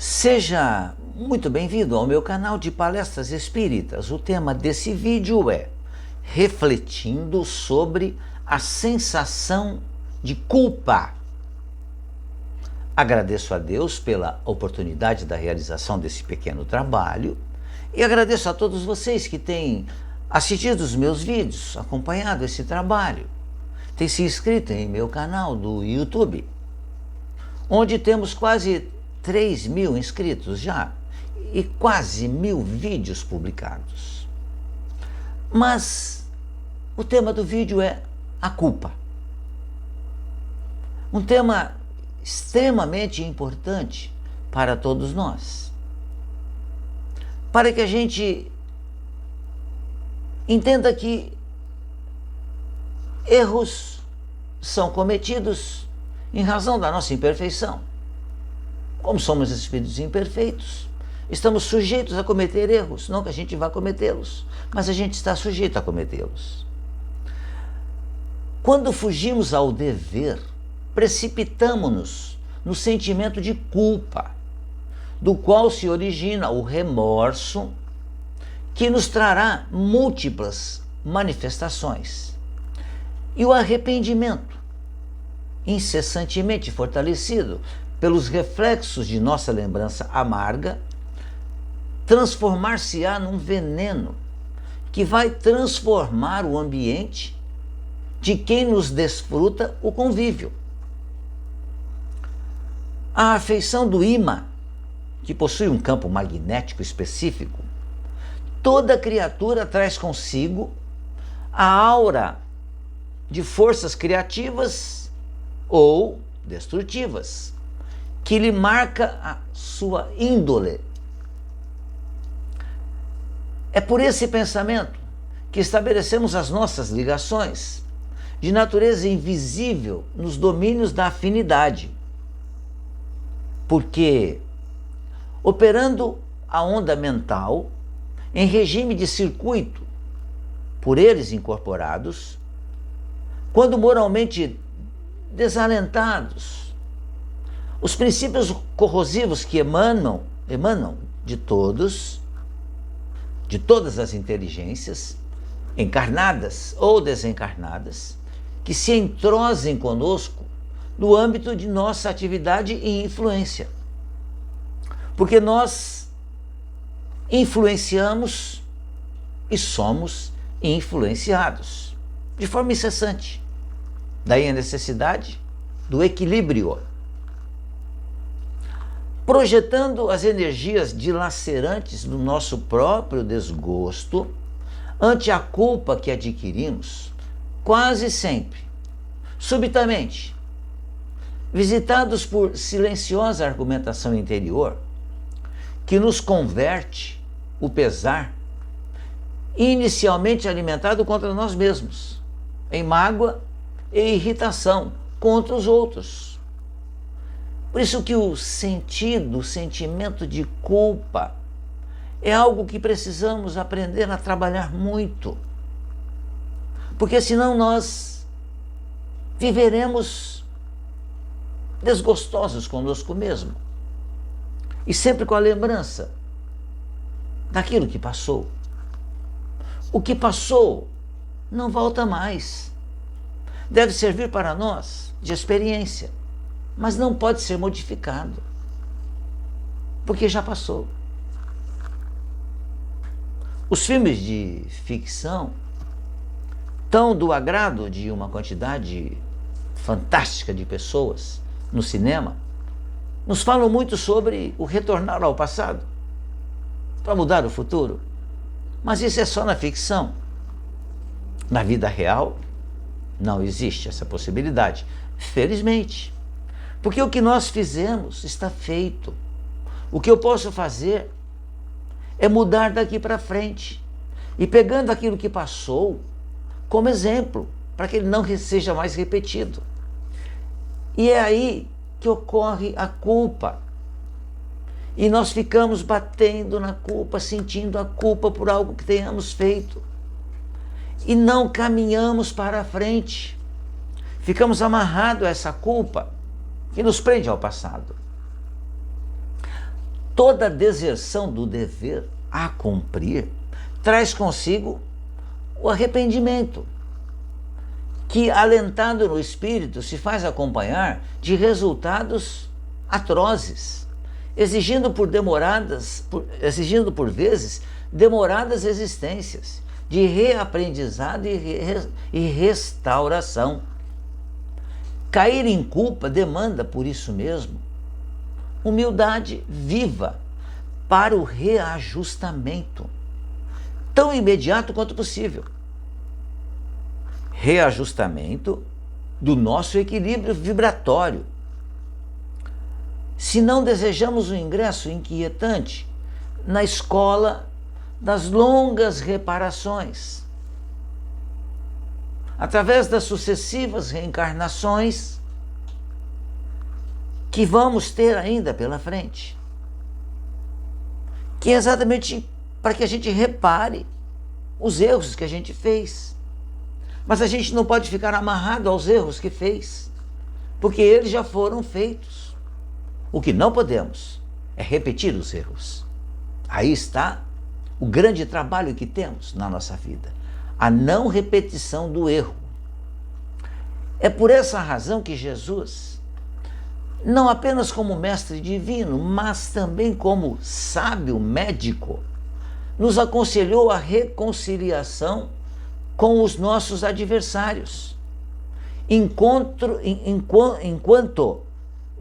Seja muito bem-vindo ao meu canal de palestras espíritas. O tema desse vídeo é refletindo sobre a sensação de culpa. Agradeço a Deus pela oportunidade da realização desse pequeno trabalho e agradeço a todos vocês que têm assistido os meus vídeos, acompanhado esse trabalho, têm se inscrito em meu canal do YouTube, onde temos quase 3.000 inscritos já e quase 1.000 vídeos publicados. Mas o tema do vídeo é a culpa. Um tema extremamente importante para todos nós. Para que a gente entenda que erros são cometidos em razão da nossa imperfeição. Como somos espíritos imperfeitos, estamos sujeitos a cometer erros, não que a gente vá cometê-los, mas a gente está sujeito a cometê-los. Quando fugimos ao dever, precipitamo-nos no sentimento de culpa, do qual se origina o remorso, que nos trará múltiplas manifestações, e o arrependimento, incessantemente fortalecido pelos reflexos de nossa lembrança amarga, transformar-se-á num veneno que vai transformar o ambiente de quem nos desfruta o convívio. A afeição do ímã, que possui um campo magnético específico, toda criatura traz consigo a aura de forças criativas ou destrutivas, que lhe marca a sua índole. É por esse pensamento que estabelecemos as nossas ligações de natureza invisível nos domínios da afinidade. Porque, operando a onda mental em regime de circuito por eles incorporados, quando moralmente desalentados, os princípios corrosivos que emanam de todas as inteligências, encarnadas ou desencarnadas, que se entrosem conosco no âmbito de nossa atividade e influência. Porque nós influenciamos e somos influenciados de forma incessante. Daí a necessidade do equilíbrio, projetando as energias dilacerantes do nosso próprio desgosto ante a culpa que adquirimos, quase sempre, subitamente, visitados por silenciosa argumentação interior, que nos converte o pesar, inicialmente alimentado contra nós mesmos, em mágoa e irritação contra os outros. Por isso que o sentimento de culpa é algo que precisamos aprender a trabalhar muito. Porque senão nós viveremos desgostosos conosco mesmo. E sempre com a lembrança daquilo que passou. O que passou não volta mais. Deve servir para nós de experiência, mas não pode ser modificado, porque já passou. Os filmes de ficção, tão do agrado de uma quantidade fantástica de pessoas no cinema, nos falam muito sobre o retornar ao passado para mudar o futuro. Mas isso é só na ficção. Na vida real, não existe essa possibilidade, felizmente. Porque o que nós fizemos está feito. O que eu posso fazer é mudar daqui para frente. E pegando aquilo que passou como exemplo, para que ele não seja mais repetido. E é aí que ocorre a culpa. E nós ficamos batendo na culpa, sentindo a culpa por algo que tenhamos feito. E não caminhamos para a frente. Ficamos amarrados a essa culpa que nos prende ao passado. toda deserção do dever a cumprir traz consigo o arrependimento, que, alentado no espírito, se faz acompanhar de resultados atrozes, exigindo por vezes demoradas existências de reaprendizado e restauração. Cair em culpa demanda, por isso mesmo, humildade viva para o reajustamento, tão imediato quanto possível. Reajustamento do nosso equilíbrio vibratório. Se não desejamos um ingresso inquietante na escola das longas reparações, através das sucessivas reencarnações que vamos ter ainda pela frente, que é exatamente para que a gente repare os erros que a gente fez. Mas a gente não pode ficar amarrado aos erros que fez, porque eles já foram feitos. O que não podemos é repetir os erros. Aí está o grande trabalho que temos na nossa vida, a não repetição do erro. É por essa razão que Jesus, não apenas como mestre divino, mas também como sábio médico, nos aconselhou a reconciliação com os nossos adversários, enquanto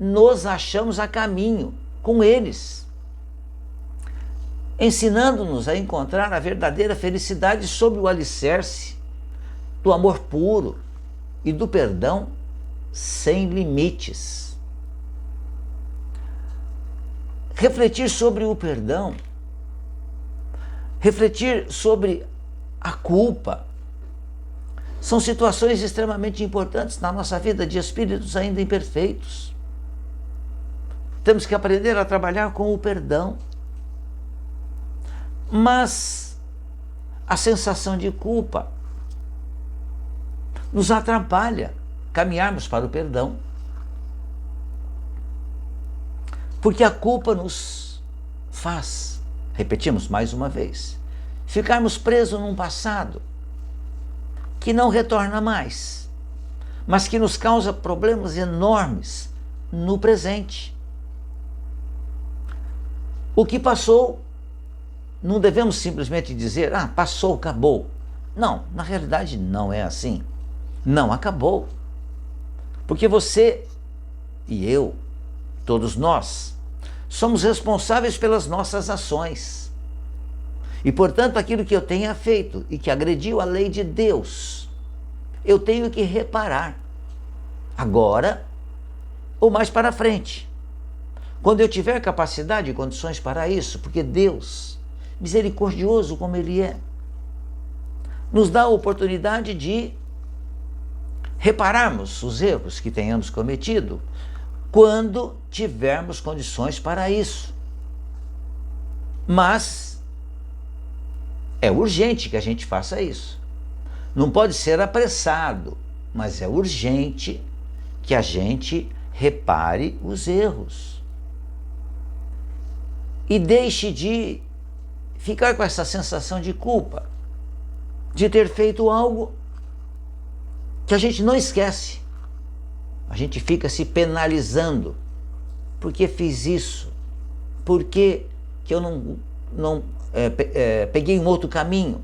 nos achamos a caminho com eles, ensinando-nos a encontrar a verdadeira felicidade sob o alicerce do amor puro e do perdão sem limites. Refletir sobre o perdão, refletir sobre a culpa, são situações extremamente importantes na nossa vida de espíritos ainda imperfeitos. Temos que aprender a trabalhar com o perdão. Mas a sensação de culpa nos atrapalha caminharmos para o perdão. Porque a culpa nos faz, repetimos mais uma vez, ficarmos presos num passado que não retorna mais, mas que nos causa problemas enormes no presente. O que passou, não devemos simplesmente dizer, passou, acabou. Não, na realidade não é assim. Não acabou. Porque você e eu, todos nós, somos responsáveis pelas nossas ações. E, portanto, aquilo que eu tenha feito e que agrediu a lei de Deus, eu tenho que reparar. Agora ou mais para frente. Quando eu tiver capacidade e condições para isso, porque Deus, misericordioso como Ele é, nos dá a oportunidade de repararmos os erros que tenhamos cometido quando tivermos condições para isso. Mas é urgente que a gente faça isso. Não pode ser apressado, mas é urgente que a gente repare os erros. E deixe de ficar com essa sensação de culpa, de ter feito algo que a gente não esquece. A gente fica se penalizando. Por que fiz isso? Por que eu não peguei um outro caminho?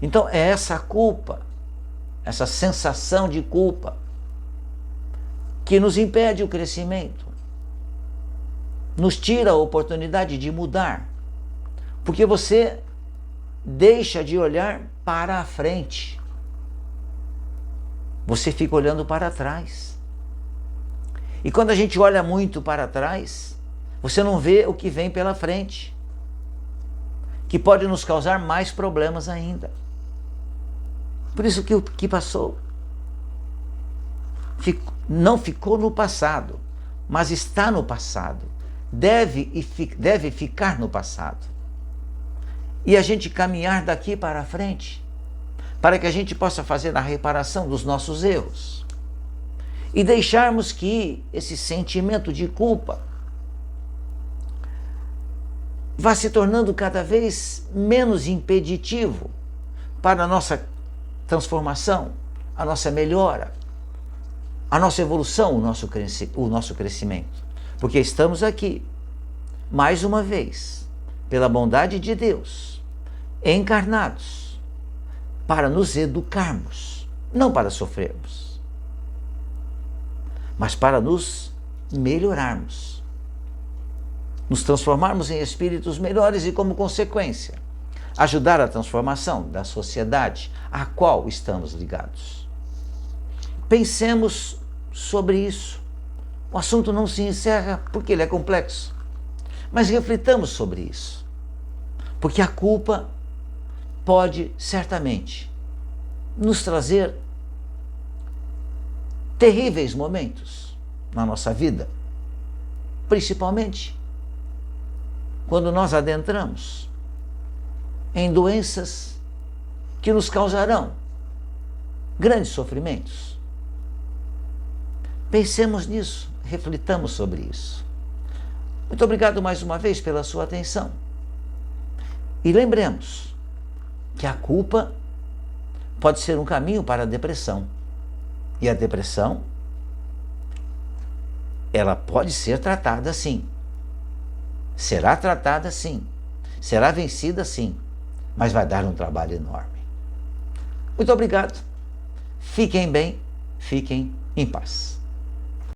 Então é essa culpa, essa sensação de culpa, que nos impede o crescimento, nos tira a oportunidade de mudar, porque você deixa de olhar para a frente, você fica olhando para trás. E quando a gente olha muito para trás, você não vê o que vem pela frente, que pode nos causar mais problemas ainda. Por isso que o que passou não ficou no passado, mas está no passado. Deve ficar no passado. E a gente caminhar daqui para frente, para que a gente possa fazer a reparação dos nossos erros. E deixarmos que esse sentimento de culpa vá se tornando cada vez menos impeditivo para a nossa transformação, a nossa melhora, a nossa evolução, o nosso crescimento. Porque estamos aqui, mais uma vez, pela bondade de Deus, encarnados, para nos educarmos, não para sofrermos, mas para nos melhorarmos, nos transformarmos em espíritos melhores e, como consequência, ajudar a transformação da sociedade à qual estamos ligados. Pensemos sobre isso. O assunto não se encerra porque ele é complexo, mas reflitamos sobre isso, porque a culpa pode certamente nos trazer terríveis momentos na nossa vida, principalmente quando nós adentramos em doenças que nos causarão grandes sofrimentos. Pensemos nisso, reflitamos sobre isso. Muito obrigado mais uma vez pela sua atenção. E lembremos que a culpa pode ser um caminho para a depressão. E a depressão, ela pode ser tratada sim. Será tratada sim. Será vencida sim. Mas vai dar um trabalho enorme. Muito obrigado. Fiquem bem, fiquem em paz.